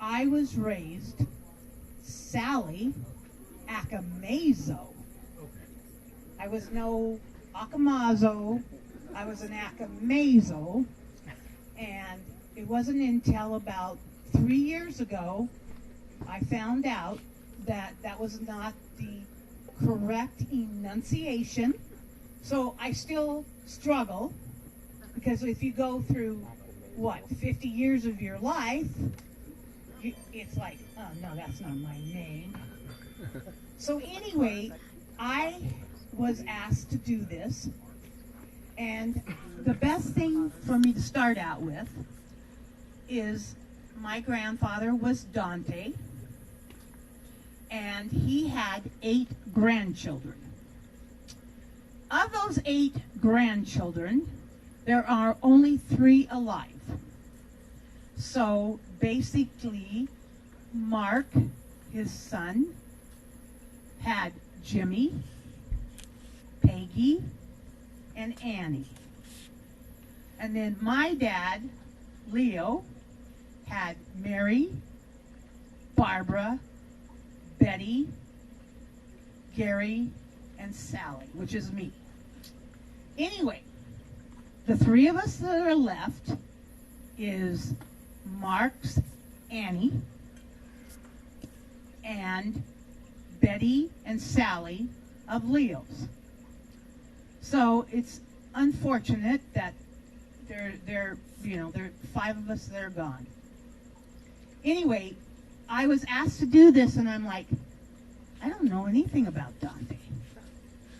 I was raised Sally Accomazzo. I was no Accomazzo. I was an Accomazzo. And it wasn't until about 3 years ago I found out that that was not the correct enunciation. So I still struggle, because if you go through, 50 years of your life, it's like, oh no, that's not my name. So anyway, I was asked to do this, and the best thing for me to start out with is my grandfather was Dante, and he had 8 grandchildren. Of those 8 grandchildren, there are only 3 alive. So basically, Mark, his son, had Jimmy, Peggy, and Annie. And then my dad, Leo, had Mary, Barbara, Betty, Gary, and Sally, which is me. Anyway, the 3 of us that are left is Mark's Annie and Betty and Sally of Leo's. So it's unfortunate that there 5 of us that are gone. Anyway, I was asked to do this, and I'm like, I don't know anything about Dante,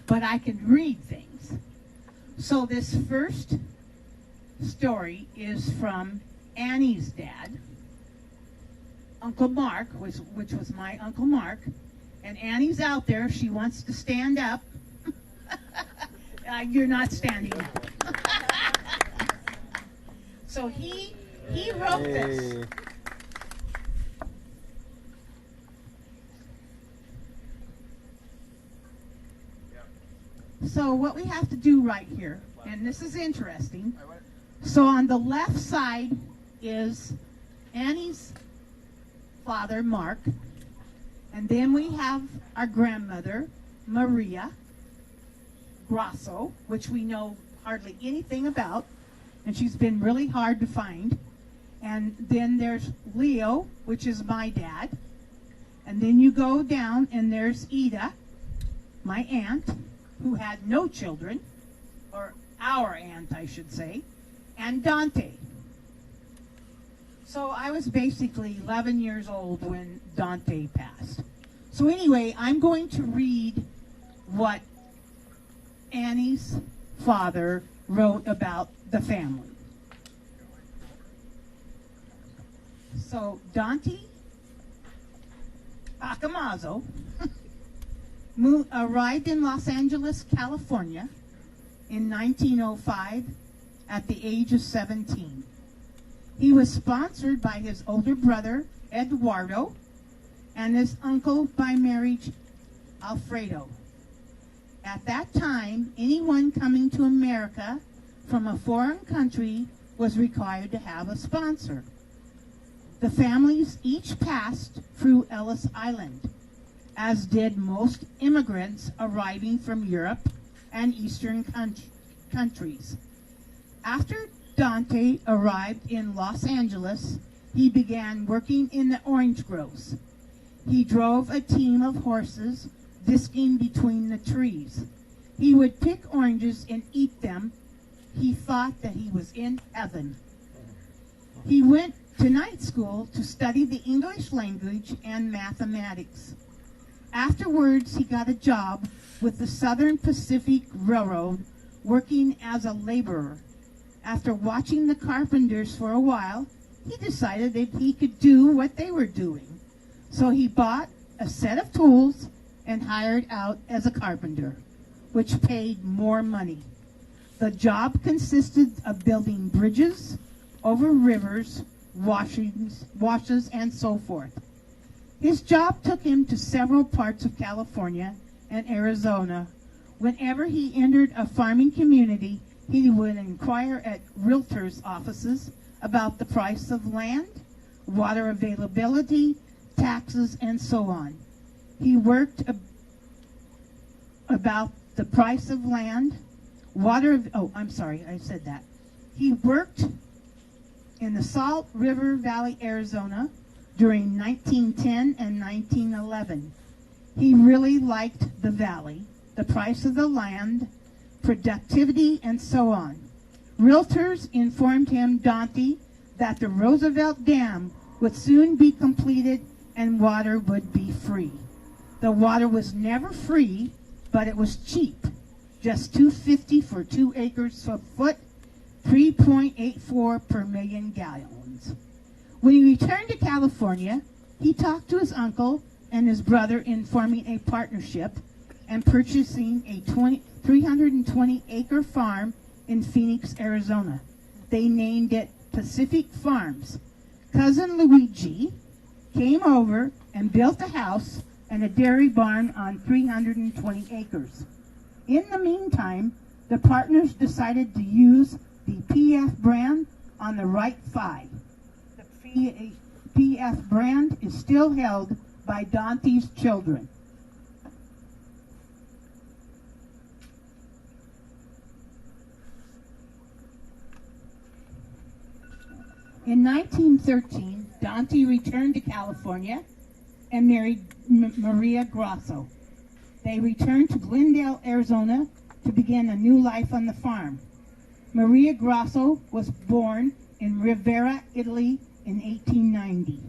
but I can read things. So this first story is from Annie's dad, Uncle Mark, which was my Uncle Mark, and Annie's out there. She wants to stand up. You're not standing up. So he wrote this. So what we have to do right here, and this is interesting. So on the left side is Annie's father, Mark, and then we have our grandmother, Maria Grasso, which we know hardly anything about, and she's been really hard to find. And then there's Leo, which is my dad, and then you go down and there's Ida, my aunt, who had no children, or our aunt, I should say, and Dante. So I was basically 11 years old when Dante passed. So anyway, I'm going to read what Annie's father wrote about the family. So Dante Accomazzo arrived in Los Angeles, California in 1905 at the age of 17. He was sponsored by his older brother, Eduardo, and his uncle by marriage, Alfredo. At that time, anyone coming to America from a foreign country was required to have a sponsor. The families each passed through Ellis Island, as did most immigrants arriving from Europe and Eastern countries. After Dante arrived in Los Angeles, he began working in the orange groves. He drove a team of horses, disking between the trees. He would pick oranges and eat them. He thought that he was in heaven. He went to night school to study the English language and mathematics. Afterwards, he got a job with the Southern Pacific Railroad, working as a laborer. After watching the carpenters for a while, he decided that he could do what they were doing. So he bought a set of tools and hired out as a carpenter, which paid more money. The job consisted of building bridges over rivers, washes, and so forth. His job took him to several parts of California and Arizona. Whenever he entered a farming community, he would inquire at realtors' offices about the price of land, water availability, taxes, and so on. He worked about the price of land, He worked in the Salt River Valley, Arizona during 1910 and 1911. He really liked the valley, the price of the land, productivity, and so on. Realtors informed him, Dante, that the Roosevelt Dam would soon be completed and water would be free. The water was never free, but it was cheap, just $2.50 for 2 acres a foot, 3.84 per million gallons. When he returned to California, he talked to his uncle and his brother in forming a partnership and purchasing a 320-acre farm in Phoenix, Arizona. They named it Pacific Farms. Cousin Luigi came over and built a house and a dairy barn on 320 acres. In the meantime, the partners decided to use the PF brand on the right thigh. The PF brand is still held by Dante's children. In 1913, Dante returned to California and married Maria Grosso. They returned to Glendale, Arizona to begin a new life on the farm. Maria Grosso was born in Rivera, Italy in 1890.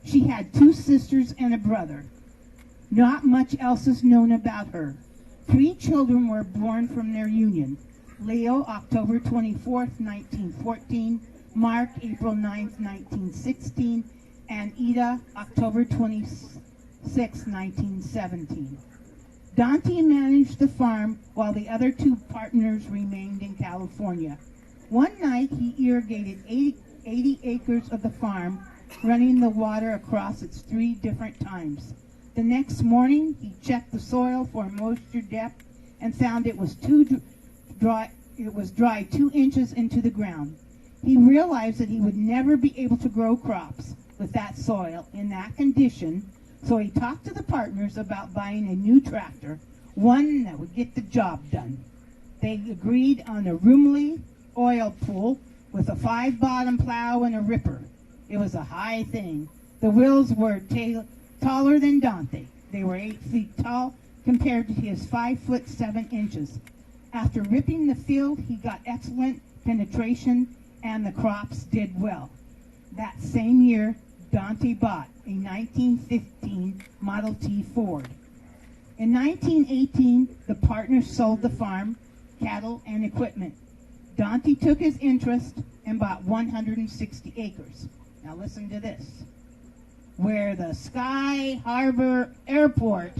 She had 2 sisters and a brother. Not much else is known about her. 3 children were born from their union. Leo, October 24th, 1914, Mark, April 9th, 1916, and Ida, October 26th, 1917. Dante managed the farm while the other 2 partners remained in California. One night he irrigated 80 acres of the farm, running the water across its 3 different times. The next morning he checked the soil for moisture depth and found it was dry 2 inches into the ground. He realized that he would never be able to grow crops with that soil in that condition, so he talked to the partners about buying a new tractor, one that would get the job done. They agreed on a roomly oil pool with a 5-bottom plow and a ripper. It was a high thing. The wheels were taller than Dante. They were 8 feet tall compared to his 5 foot 7 inches. After ripping the field, he got excellent penetration and the crops did well. That same year, Dante bought a 1915 Model T Ford. In 1918, the partners sold the farm, cattle, and equipment. Dante took his interest and bought 160 acres. Now listen to this. Where the Sky Harbor Airport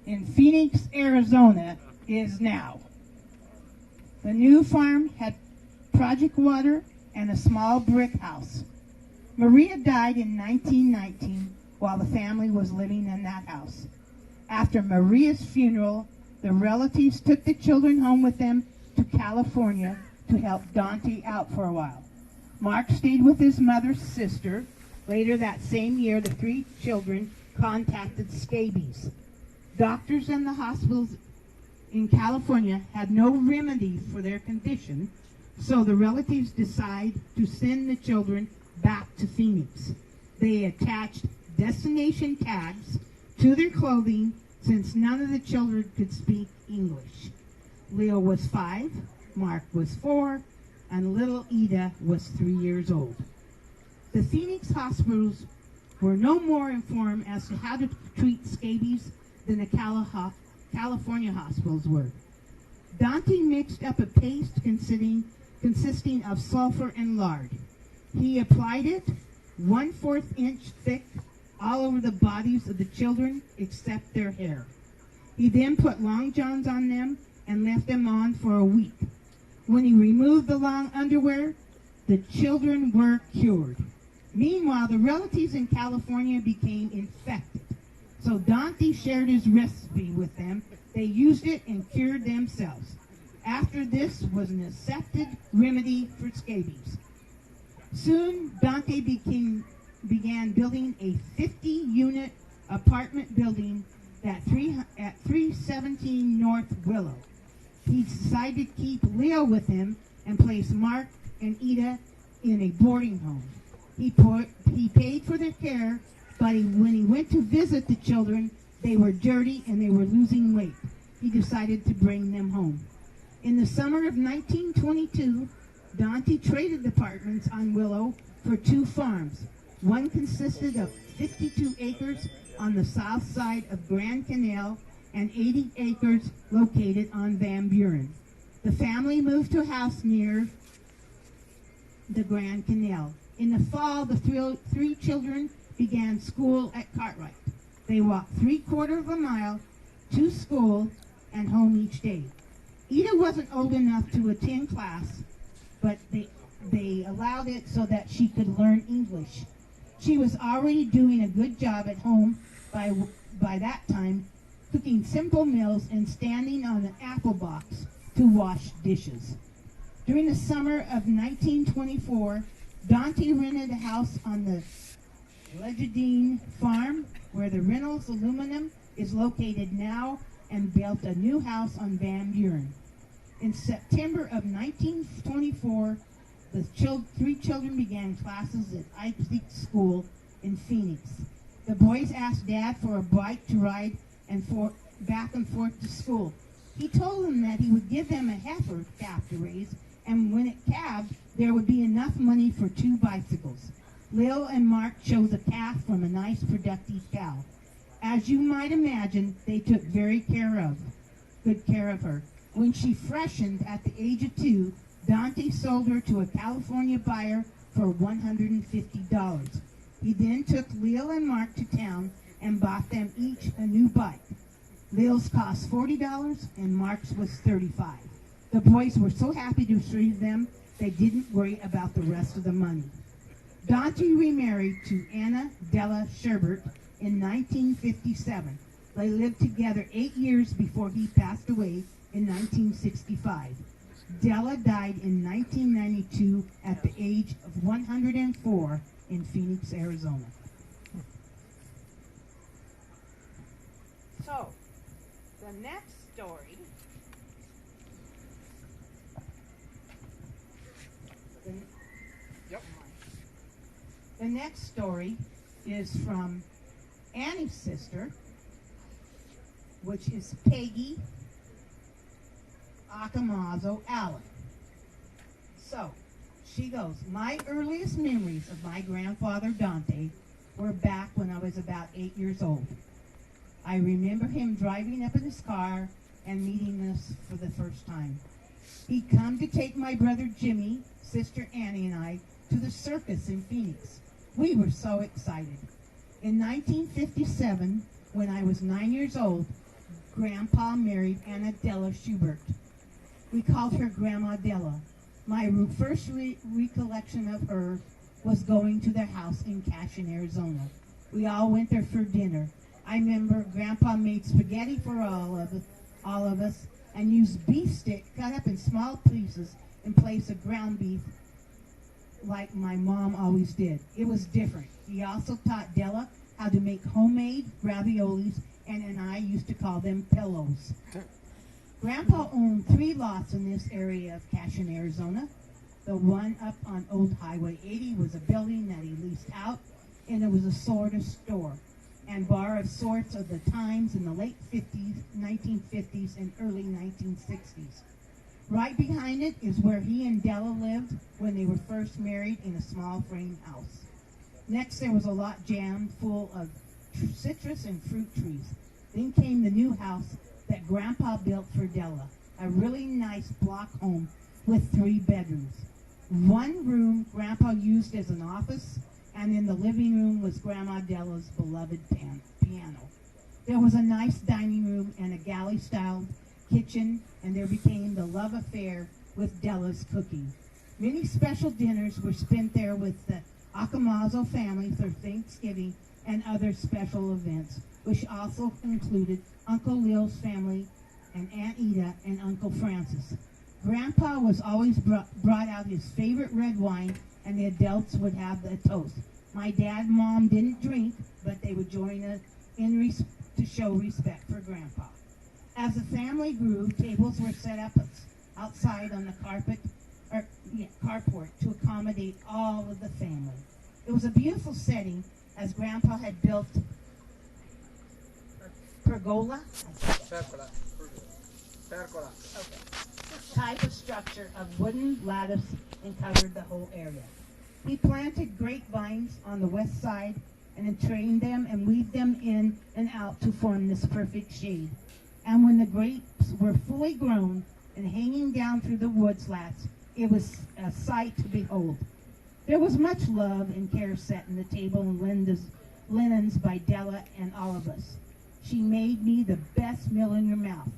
in Phoenix, Arizona is now. The new farm had project water and a small brick house. Maria died in 1919 while the family was living in that house. After Maria's funeral, the relatives took the children home with them to California to help Dante out for a while. Mark stayed with his mother's sister. Later that same year, the 3 children contacted scabies. Doctors and the hospitals in California had no remedy for their condition, so the relatives decided to send the children back to Phoenix. They attached destination tags to their clothing since none of the children could speak English. Leo was 5, Mark was 4, and little Ida was 3 years old. The Phoenix hospitals were no more informed as to how to treat scabies than the California hospitals were. Dante mixed up a paste consisting of sulfur and lard. He applied it 1/4 inch thick all over the bodies of the children except their hair. He then put long johns on them and left them on for a week. When he removed the long underwear, the children were cured. Meanwhile, the relatives in California became infected. So Dante shared his recipe with them. They used it and cured themselves. After this was an accepted remedy for scabies. Soon, Dante began building a 50-unit apartment building at 317 North Willow. He decided to keep Leo with him and place Mark and Ida in a boarding home. He paid for their care, but when he went to visit the children, they were dirty and they were losing weight. He decided to bring them home. In the summer of 1922, Dante traded apartments on Willow for 2 farms. One consisted of 52 acres on the south side of Grand Canal and 80 acres located on Van Buren. The family moved to a house near the Grand Canal. In the fall, the 3 children began school at Cartwright. They walked 3/4 of a mile to school and home each day. Ida wasn't old enough to attend class, but they allowed it so that she could learn English. She was already doing a good job at home by that time, cooking simple meals and standing on an apple box to wash dishes. During the summer of 1924, Dante rented a house on the Legedine farm where the Reynolds Aluminum is located now and built a new house on Van Buren. In September of 1924, the 3 children began classes at Ike School in Phoenix. The boys asked Dad for a bike to ride back and forth to school. He told them that he would give them a heifer calf to raise, and when it calved, there would be enough money for 2 bicycles. Lil and Mark chose a calf from a nice, productive cow. As you might imagine, they took good care of her. When she freshened at the age of 2, Dante sold her to a California buyer for $150. He then took Lil and Mark to town and bought them each a new bike. Lil's cost $40 and Mark's was $35. The boys were so happy to receive them, they didn't worry about the rest of the money. Dante remarried to Anna Della Sherbert in 1957. They lived together 8 years before he passed away in 1965. Della died in 1992 at the age of 104 in Phoenix, Arizona. So, the next story The next story is from Annie's sister, which is Peggy Accomazzo Allen. So, she goes, my earliest memories of my grandfather Dante were back when I was about 8 years old. I remember him driving up in his car and meeting us for the first time. He'd come to take my brother Jimmy, sister Annie, and I to the circus in Phoenix. We were so excited. In 1957, when I was 9 years old, Grandpa married Anna Della Schubert. We called her Grandma Della. My first recollection of her was going to their house in Cashin, Arizona. We all went there for dinner. I remember Grandpa made spaghetti for all of us, and used beef stick cut up in small pieces in place of ground beef like my mom always did. It was different. He also taught Della how to make homemade raviolis, and I used to call them pillows. Grandpa owned 3 lots in this area of Cashin, Arizona. The one up on Old Highway 80 was a building that he leased out, and it was a sort of store and bar of sorts of the times in the late 50s, 1950s, and early 1960s. Right behind it is where he and Della lived when they were first married in a small frame house. Next, there was a lot jammed full of citrus and fruit trees. Then came the new house that Grandpa built for Della, a really nice block home with 3 bedrooms. One room Grandpa used as an office, and in the living room was Grandma Della's beloved piano. There was a nice dining room and a galley-style kitchen, and there became the love affair with Della's cooking. Many special dinners were spent there with the Accomazzo family for Thanksgiving and other special events, which also included Uncle Lil's family and Aunt Ida and Uncle Francis. Grandpa was always brought out his favorite red wine, and the adults would have the toast. My dad and mom didn't drink, but they would join us to show respect for Grandpa. As the family grew, tables were set up outside on the carport to accommodate all of the family. It was a beautiful setting as Grandpa had built pergola? Pergola. Pergola. Okay. This type of structure of wooden lattice and covered the whole area. He planted grapevines on the west side and then trained them and weaved them in and out to form this perfect shade. And when the grapes were fully grown and hanging down through the wood slats, it was a sight to behold. There was much love and care set in the table and linens by Della and all of us. She made me the best meal in your mouth,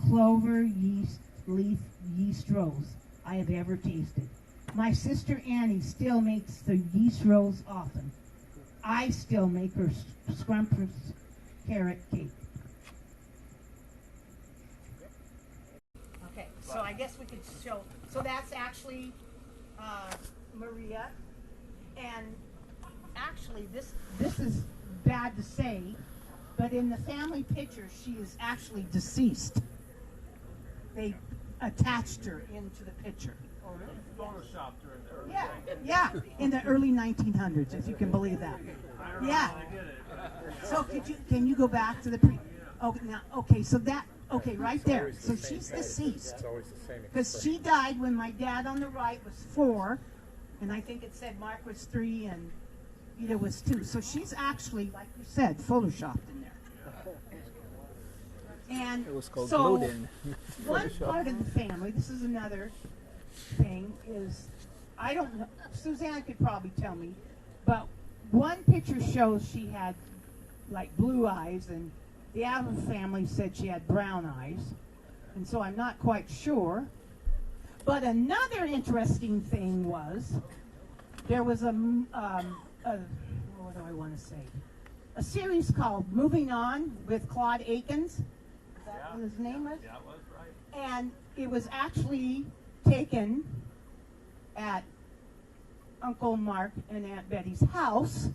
clover, yeast, leaf, yeast rolls I have ever tasted. My sister Annie still makes the yeast rolls often. I still make her scrumptious carrot cake. Okay, so I guess we could show. So that's actually Maria, and actually this is bad to say, but in the family picture she is actually deceased. They attached her into the picture. Oh, really? Photoshopped her in the early Yeah, in the early 1900s, if you can believe that. Yeah. So can you go back to the okay, so that right there. So she's deceased. It's always the same. Because she died when my dad on the right was 4, and I think it said Mark was 3 and Ida was 2. So she's actually, like you said, photoshopped in there. And It was called so Glowden. one part of the family, this is another thing, is I don't know, Suzanne could probably tell me, but one picture shows she had like blue eyes, and the Adams family said she had brown eyes, and so I'm not quite sure. But another interesting thing was there was what do I want to say? A series called Moving On with Claude Akins. Is that what his name was? Yeah, it was, right. And it was actually taken at Uncle Mark and Aunt Betty's house.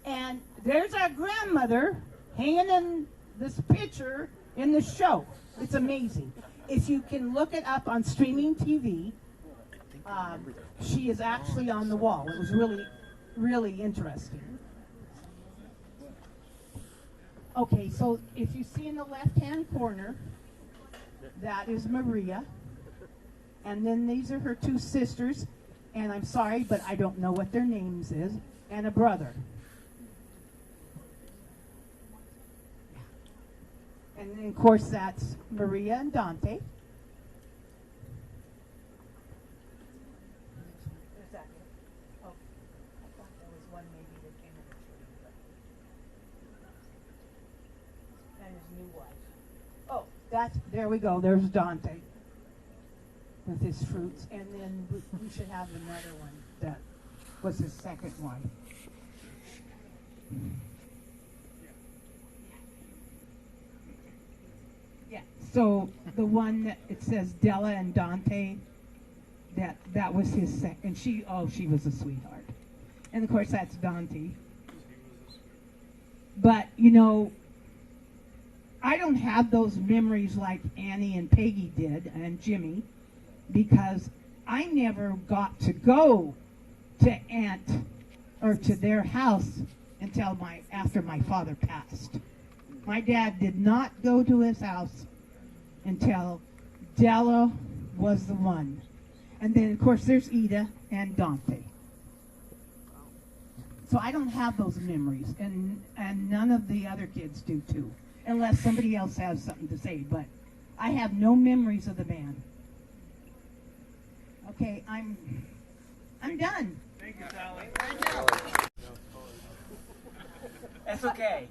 And there's our grandmother hanging in this picture in the show. It's amazing. If you can look it up on streaming TV, she is actually on the wall. It was really, really interesting. Okay, so if you see in the left-hand corner, that is Maria. And then these are her 2 sisters. And I'm sorry, but I don't know what their names is. And a brother. And then, of course, that's Maria and Dante. Oh, I thought there was one maybe that came in the tree. And his new wife. Oh, there we go. There's Dante with his fruits. And then we should have another one that was his second wife. Yeah. So the one that it says Della and Dante, that was his second. She was a sweetheart. And of course that's Dante. But I don't have those memories like Annie and Peggy did and Jimmy, because I never got to go to to their house until after my father passed. My dad did not go to his house until Della was the one. And then, of course, there's Ida and Dante. So I don't have those memories, and none of the other kids do too, unless somebody else has something to say. But I have no memories of the band. Okay, I'm done. Thank you, Sally. I know. That's okay.